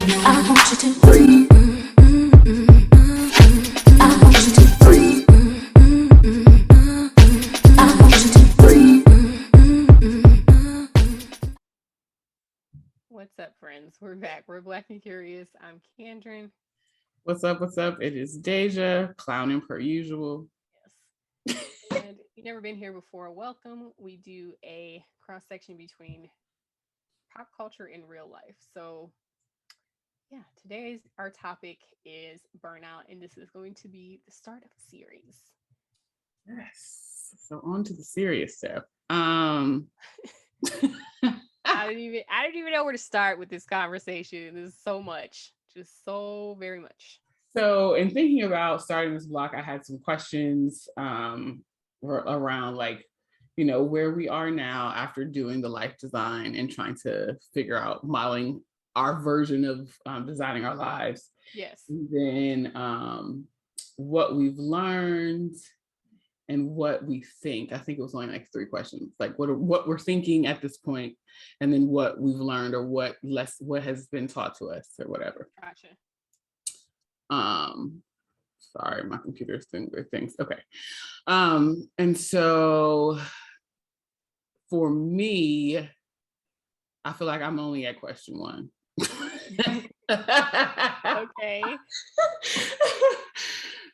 I want you to breathe. I want you to breathe. I want you to breathe. What's up, friends? We're back. We're Black and Curious. I'm Kandron. What's up? What's up? It is Dehjai, clowning per usual. Yes. And if you've never been here before, welcome. We do a cross section between pop culture and real life. So, yeah, today's our topic is burnout, and this is going to be the start of a series. Yes. So on to the serious stuff. I didn't even know where to start with this conversation. There's so much, just so very much. So in thinking about starting this block, I had some questions around like, where we are now after doing the life design and trying to figure out modeling our version of designing our lives. Yes. And then what we've learned and what we think. I think it was only like 3 questions, like what we're thinking at this point, and then what we've learned or what has been taught to us or whatever. Gotcha. Sorry, my computer's doing weird things. Okay. And so for me, I feel like I'm only at question 1. Okay.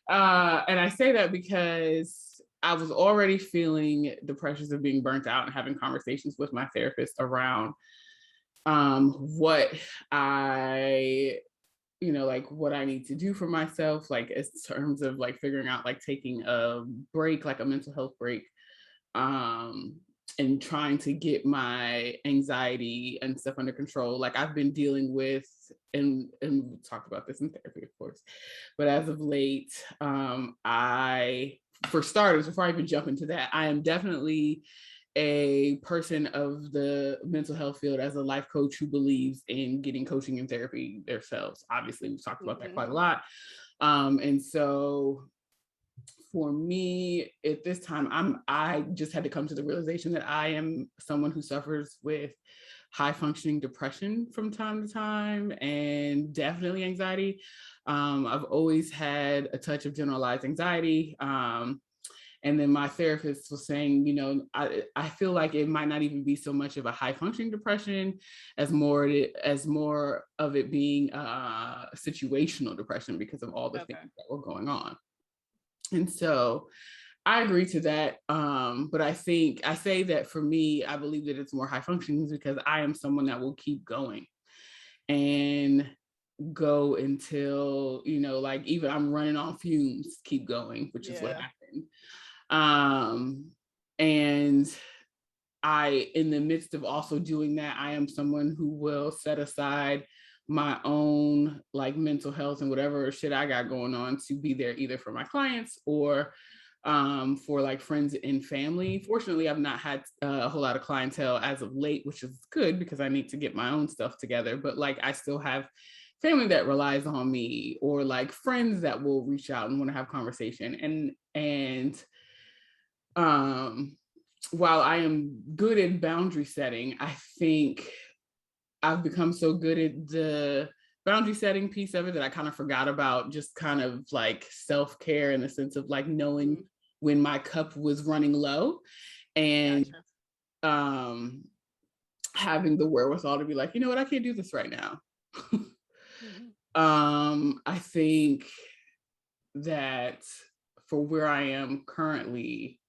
And I say that because I was already feeling the pressures of being burnt out and having conversations with my therapist around what I like what I need to do for myself, like in terms of like figuring out like taking a break, like a mental health break, and trying to get my anxiety and stuff under control. Like I've been dealing with, and we talked about this in therapy, of course, but as of late, for starters, before I even jump into that, I am definitely a person of the mental health field as a life coach who believes in getting coaching and therapy themselves. Obviously, we've talked about that quite a lot. And so for me at this time, I just had to come to the realization that I am someone who suffers with high functioning depression from time to time and definitely anxiety. I've always had a touch of generalized anxiety. And then my therapist was saying, I feel like it might not even be so much of a high functioning depression as more of it being situational depression because of all the things that were going on. And so I agree to that. But I say that for me, I believe that it's more high functioning because I am someone that will keep going and go until, like even I'm running on fumes, keep going, which is what happened. And in the midst of also doing that, I am someone who will set aside my own like mental health and whatever shit I got going on to be there either for my clients or for like friends and family. Fortunately, I've not had a whole lot of clientele as of late, which is good because I need to get my own stuff together. But like I still have family that relies on me or like friends that will reach out and want to have conversation. And while I am good at boundary setting, I think I've become so good at the boundary setting piece of it that I kind of forgot about just kind of like self-care in the sense of like knowing when my cup was running low and having the wherewithal to be like, you know what, I can't do this right now. I think that for where I am currently,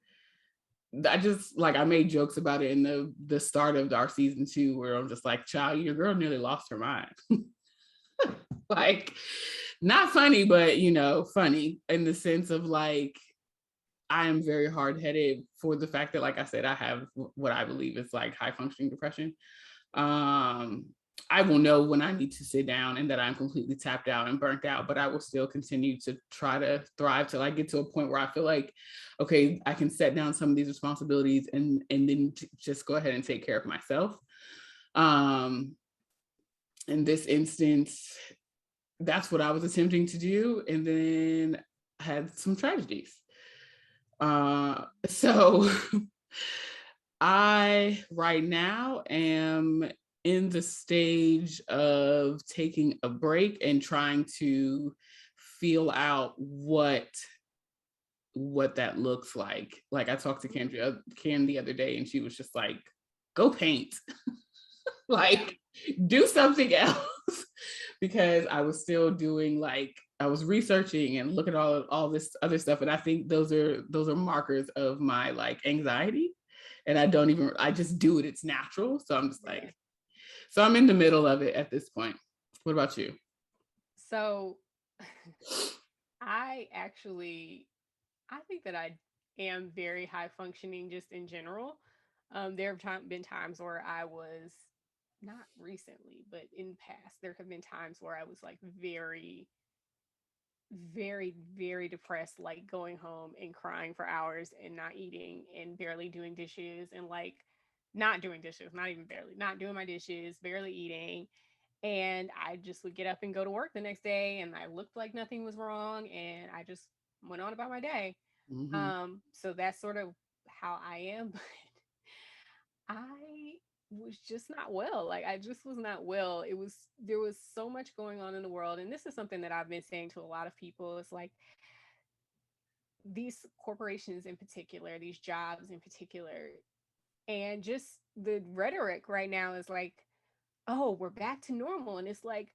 I made jokes about it in the start of our season 2 where I'm just like, child, your girl nearly lost her mind. Like not funny, but funny in the sense of like I am very hard-headed for the fact that, like I said, I have what I believe is like high functioning depression. I will know when I need to sit down and that I'm completely tapped out and burnt out, but I will still continue to try to thrive till I get to a point where I feel like, okay, I can set down some of these responsibilities and then just go ahead and take care of myself. In this instance, that's what I was attempting to do, and then I had some tragedies. So I right now am in the stage of taking a break and trying to feel out what that looks like. Like I talked to Ken the other day, and she was just like, "Go paint, like do something else," because I was still doing like I was researching and looking at all this other stuff, and I think those are markers of my like anxiety, and I just do it. It's natural, so I'm just like, so I'm in the middle of it at this point. What about you? So I actually I think that I am very high functioning just in general. There have been times where I was not recently, but in the past, there have been times where I was like very, very, very depressed, like going home and crying for hours and not eating and barely doing dishes and like not doing dishes, not even barely, not doing my dishes, barely eating. And I just would get up and go to work the next day and I looked like nothing was wrong and I just went on about my day. Mm-hmm. So that's sort of how I am, but I was just not well. Like I just was not well. There was so much going on in the world. And this is something that I've been saying to a lot of people. It's like these corporations in particular, these jobs in particular, and just the rhetoric right now is like, oh, we're back to normal. And it's like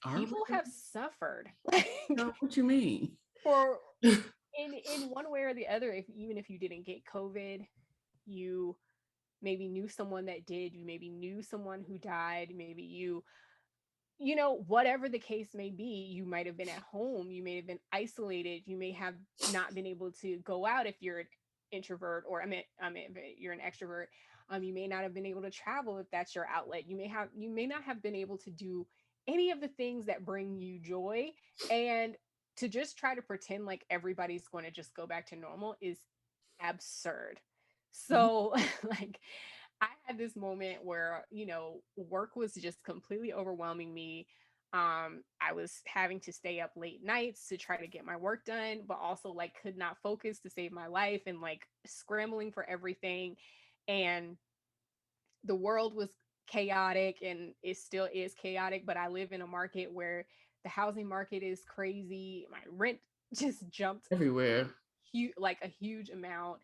Are people we? have suffered like No, what you mean? for in one way or the other, if even if you didn't get COVID, you maybe knew someone that did, you maybe knew someone who died, maybe you know, whatever the case may be, you might have been at home, you may have been isolated, you may have not been able to go out if you're an introvert, or I mean if you're an extrovert. You may not have been able to travel if that's your outlet. You may not have been able to do any of the things that bring you joy. And to just try to pretend like everybody's going to just go back to normal is absurd. So like I had this moment where, you know, work was just completely overwhelming me. I was having to stay up late nights to try to get my work done, but also like could not focus to save my life and like scrambling for everything. And the world was chaotic and it still is chaotic, but I live in a market where the housing market is crazy. My rent just jumped Everywhere. like a huge amount.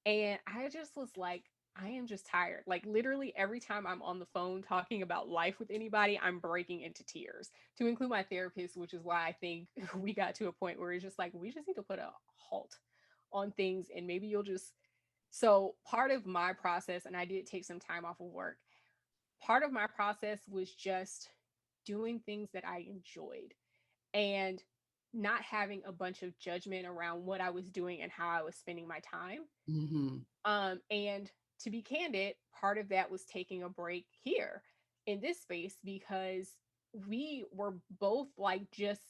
And I just was like, I am just tired. Like literally every time I'm on the phone talking about life with anybody, I'm breaking into tears, to include my therapist, which is why I think we got to a point where it's just like, we just need to put a halt on things and maybe you'll just. So part of my process, and I did take some time off of work, part of my process was just doing things that I enjoyed and not having a bunch of judgment around what I was doing and how I was spending my time. Mm-hmm. And to be candid, part of that was taking a break here in this space because we were both like just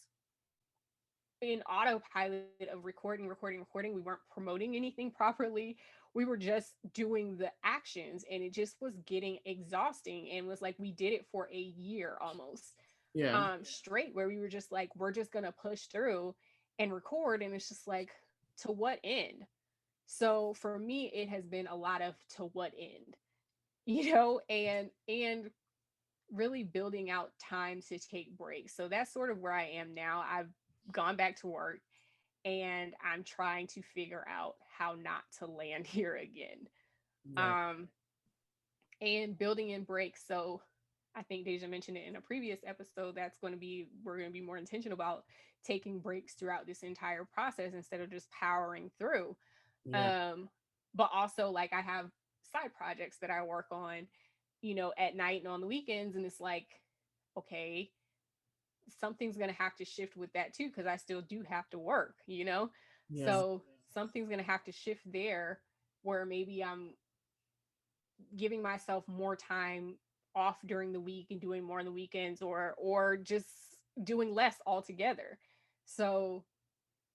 in autopilot of recording. We weren't promoting anything properly. We were just doing the actions and it just was getting exhausting and was like we did it for a year almost Yeah. straight, where we were just like, we're just gonna push through and record. And it's just like, to what end? So for me, it has been a lot of to what end, you know, and really building out time to take breaks. So that's sort of where I am now. I've gone back to work and I'm trying to figure out how not to land here again. Right. Um, and building in breaks. So I think Deja mentioned it in a previous episode. We're going to be more intentional about taking breaks throughout this entire process instead of just powering through. Yeah. Um, but also, like, I have side projects that I work on, you know, at night and on the weekends. And it's like, okay, something's going to have to shift with that too, because I still do have to work, you know? Yeah. So something's going to have to shift there where maybe I'm giving myself more time off during the week and doing more on the weekends, or just doing less altogether. So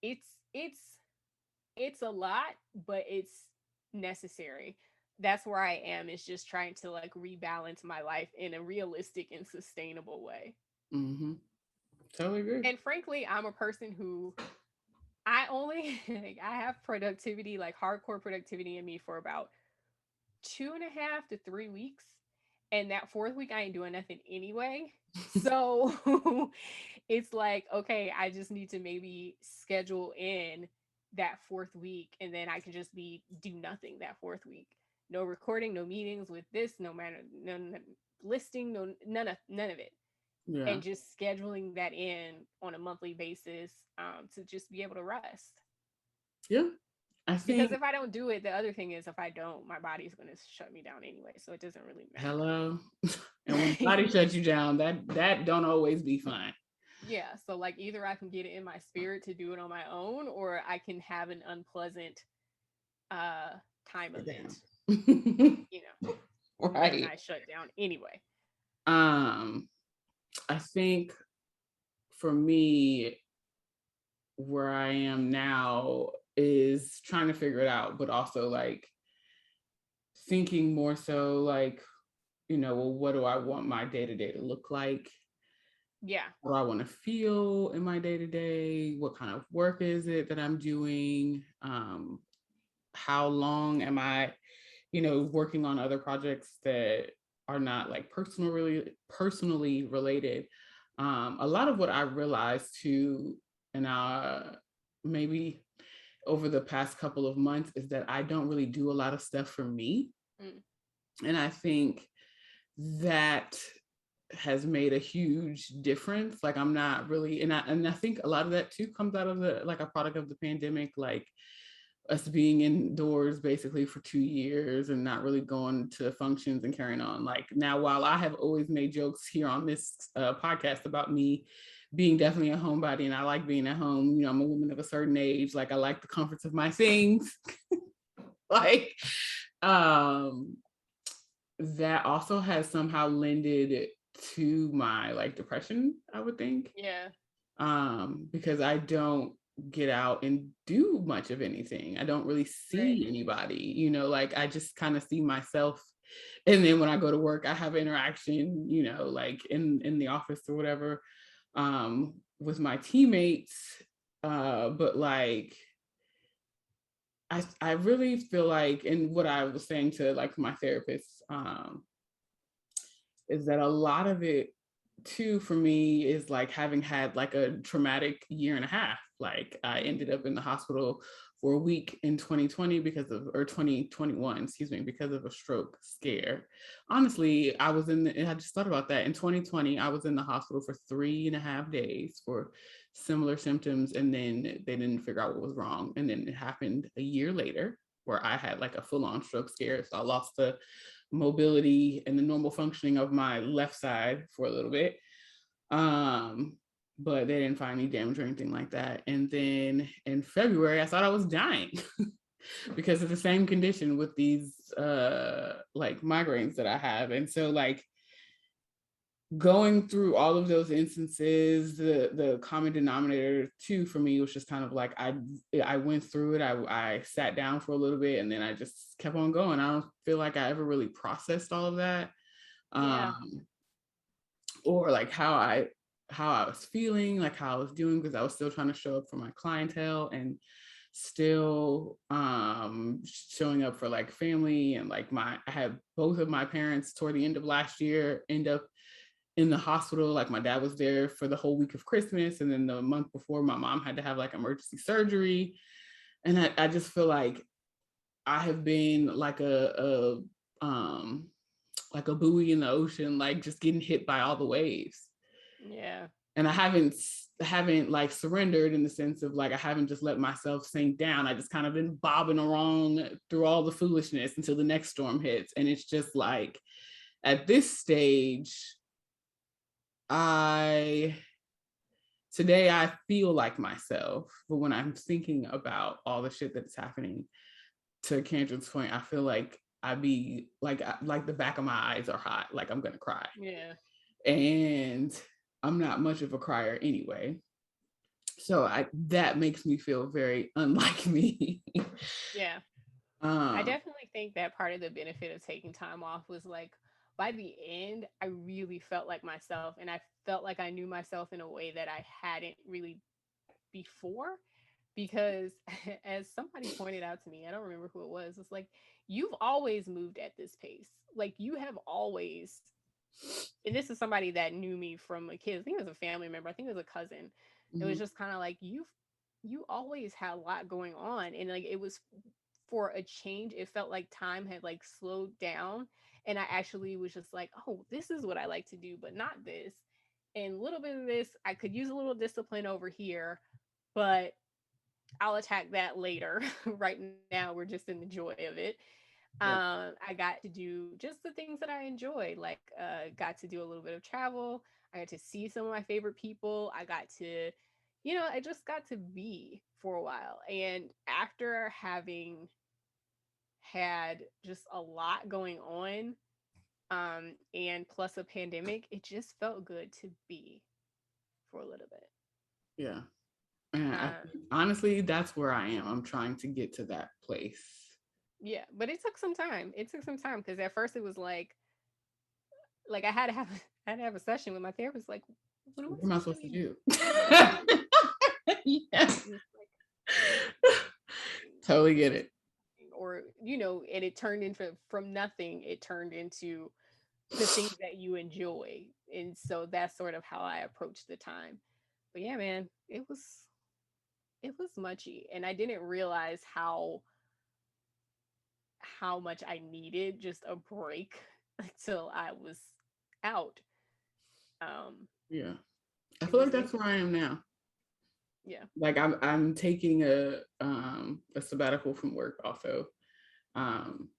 it's it's it's a lot, but it's necessary. That's where I am, is just trying to like rebalance my life in a realistic and sustainable way. Mm-hmm. Totally agree. And frankly, I'm a person who I only like, I have productivity, like hardcore productivity in me for about 2.5 to 3 weeks. And that fourth week, I ain't doing nothing anyway. So it's like, okay, I just need to maybe schedule in that fourth week, and then I can just be do nothing that fourth week. No recording, no meetings with this, no matter, no listing, no none of it, Yeah. and just scheduling that in on a monthly basis, to just be able to rest. Yeah. I Because think, if I don't do it, the other thing is if I don't, my body's going to shut me down anyway, so it doesn't really hello. And when the body matter. shuts you down, that don't always be fun. Yeah, so like either I can get it in my spirit to do it on my own, or I can have an unpleasant uh time of it, Damn. you know, and Right. I shut down anyway. Um, I think for me, where I am now is trying to figure it out, but also like thinking more so like, well, what do I want my day to day to look like? Yeah. What do I want to feel in my day to day? What kind of work is it that I'm doing? How long am I, working on other projects that are not like personally related? A lot of what I realized too, and maybe over the past couple of months, is that I don't really do a lot of stuff for me. Mm. And I think that has made a huge difference. Like I'm not really, and I think a lot of that too comes out of the like a product of the pandemic, like us being indoors basically for 2 years and not really going to functions and carrying on. Like now, while I have always made jokes here on this podcast about me being definitely a homebody and I like being at home, I'm a woman of a certain age, like I like the comforts of my things. Like um that also has somehow lended to my like depression, I would think. Yeah. Because I don't get out and do much of anything. I don't really Right. see anybody, like I just kind of see myself. And then when I go to work, I have interaction, like in the office or whatever, with my teammates. But like I really feel like, and what I was saying to like my therapist, is that a lot of it too for me is like having had like a traumatic year and a half. Like I ended up in the hospital for a week in 2020 or 2021, excuse me, because of a stroke scare. Honestly, I just thought about that. In 2020, I was in the hospital for 3.5 days for similar symptoms. And then they didn't figure out what was wrong. And then it happened a year later where I had like a full on stroke scare. So I lost the mobility and the normal functioning of my left side for a little bit. Um, but they didn't find any damage or anything like that. And then in February, I thought I was dying because of the same condition with these like migraines that I have. And so like going through all of those instances, the common denominator too for me was just kind of like I went through it. I sat down for a little bit and then I just kept on going. I don't feel like I ever really processed all of that, Yeah. or like how I was feeling, like how I was doing, because I was still trying to show up for my clientele and still showing up for like family. And like I had both of my parents toward the end of last year end up in the hospital. Like my dad was there for the whole week of Christmas, and then the month before my mom had to have like emergency surgery. And I just feel like I have been like a buoy in the ocean, like just getting hit by all the waves. Yeah. And I haven't like surrendered, in the sense of like I haven't just let myself sink down. I just kind of been bobbing along through all the foolishness until the next storm hits. And it's just like at this stage, today I feel like myself, but when I'm thinking about all the shit that's happening, to Kandron's point, I feel like I be like the back of my eyes are hot, like I'm gonna cry. Yeah. And I'm not much of a crier anyway. So that makes me feel very unlike me. Yeah. I um, definitely think that part of the benefit of taking time off was like by the end, I really felt like myself, and I felt like I knew myself in a way that I hadn't really before. because as somebody pointed out to me, I don't remember who it was, it's like, you've always moved at this pace. Like, you have always, and this is somebody that knew me from a kid. I think it was a family member. I think it was a cousin. It was Mhm. just kind of like, you always had a lot going on, and like, it was for a change. It felt like time had like slowed down, and I actually was just like, oh, this is what I like to do, but not this. And a little bit of this, I could use a little discipline over here, but I'll attack that later. Right now, we're just in the joy of it. Yeah. I got to do just the things that I enjoy, like got to do a little bit of travel. I got to see some of my favorite people. I got to, I just got to be for a while. And after having had just a lot going on, and plus a pandemic, it just felt good to be for a little bit. Yeah. And I Um, think, honestly, that's where I am. I'm trying to get to that place. yeah, but it took some time. It took some time because at first it was like I had to have I had to have a session with my therapist. Like, what am I What am I supposed to supposed to be do? doing? Yeah. And it's like, Totally get it. or and it turned into from nothing. It turned into the things that you enjoy, and so that's sort of how I approached the time. But yeah, man, it was muchy, and I didn't realize how much I needed just a break until I was out. Um, Yeah. I it feel was like that's it, where I am now. yeah, Like I'm taking a sabbatical from work also. Um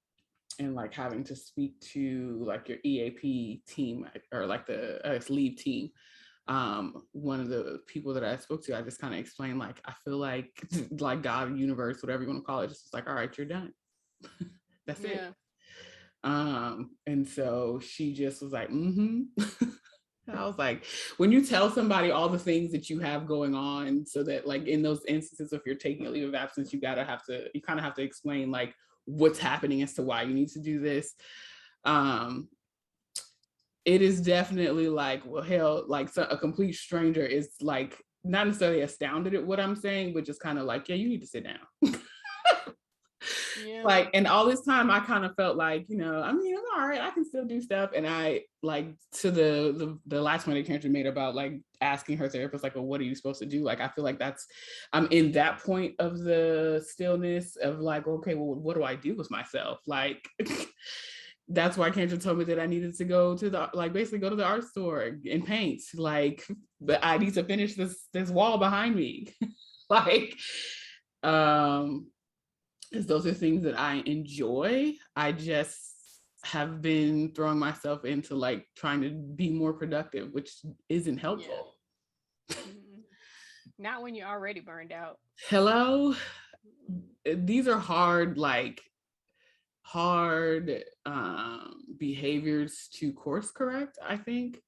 and like having to speak to like your EAP team or like the leave team. One of the people that I spoke to, I just kind of explained like I feel like like God, universe, whatever you want to call it, just was like, all right, you're done. That's it. yeah, And so she just was like, mm-hmm. I was like, when you tell somebody all the things that you have going on, so that like in those instances, if you're taking a leave of absence, you kind of have to explain like what's happening as to why you need to do this. Um, it is definitely like, well, hell, like so a complete stranger is like not necessarily astounded at what I'm saying, but just kind of like, yeah, you need to sit down. yeah, Like, and all this time I kind of felt like, I mean, I'm all right, I can still do stuff. And I like to the last point that Karen made about like asking her therapist, like, well, what are you supposed to do? Like, I feel like I'm in that point of the stillness of like, okay, well, what do I do with myself? Like, that's why Kendra told me that I needed to go to basically go to the art store and paint. Like, but I need to finish this wall behind me. Like, um, because those are things that I enjoy. I just have been throwing myself into like trying to be more productive, which isn't yeah. helpful. Mm-mm. Not when you're already burned out. Hello, Mm-mm. these are hard behaviors to course correct. I think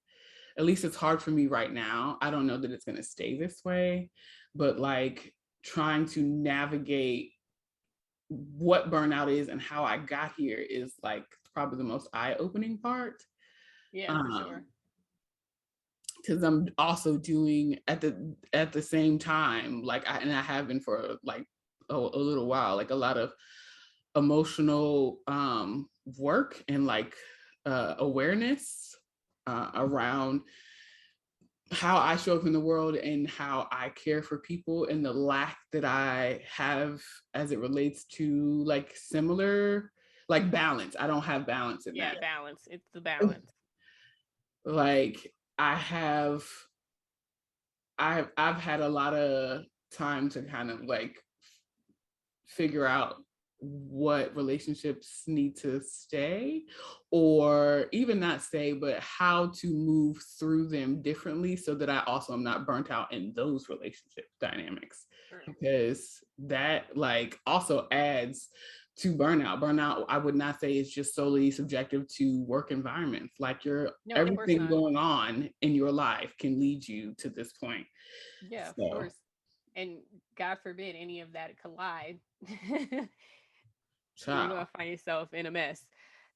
at least it's hard for me right now. I don't know that it's going to stay this way, but like trying to navigate what burnout is and how I got here is like probably the most eye-opening part. Yeah, for sure. Because I'm also doing at the same time, like I have been for like a little while, like a lot of emotional work and like awareness around how I show up in the world and how I care for people and the lack that I have as it relates to like similar like balance. I don't have balance in Yeah, that. balance. It's the balance. Like I have I've had a lot of time to kind of like figure out what relationships need to stay or even not stay, but how to move through them differently so that I also am not burnt out in those relationship dynamics, Sure. because that like also adds to burnout. Burnout, I would not say is just solely subjective to work environments. Like your No, of course everything not. going on in your life can lead you to this point. Yeah, of So, course. And God forbid any of that collide. You're ciao. gonna find yourself in a mess.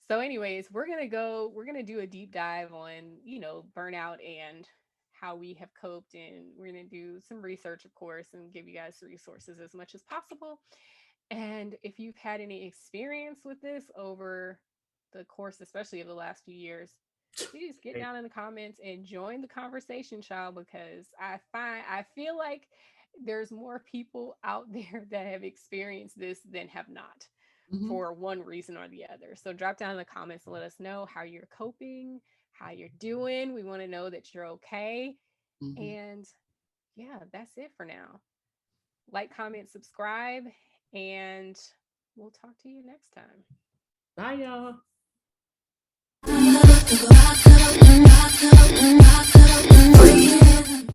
So, anyways, we're gonna do a deep dive on, burnout and how we have coped, and we're going to do some research, of course, and give you guys resources as much as possible. And if you've had any experience with this over the course, especially of the last few years, please get down in the comments and join the conversation, child, because I feel like there's more people out there that have experienced this than have not, for one reason or the other. So drop down in the comments and let us know how you're coping, how you're doing. We want to know that you're okay. And yeah, that's it for now. Like, comment, subscribe, and we'll talk to you next time. Bye, y'all.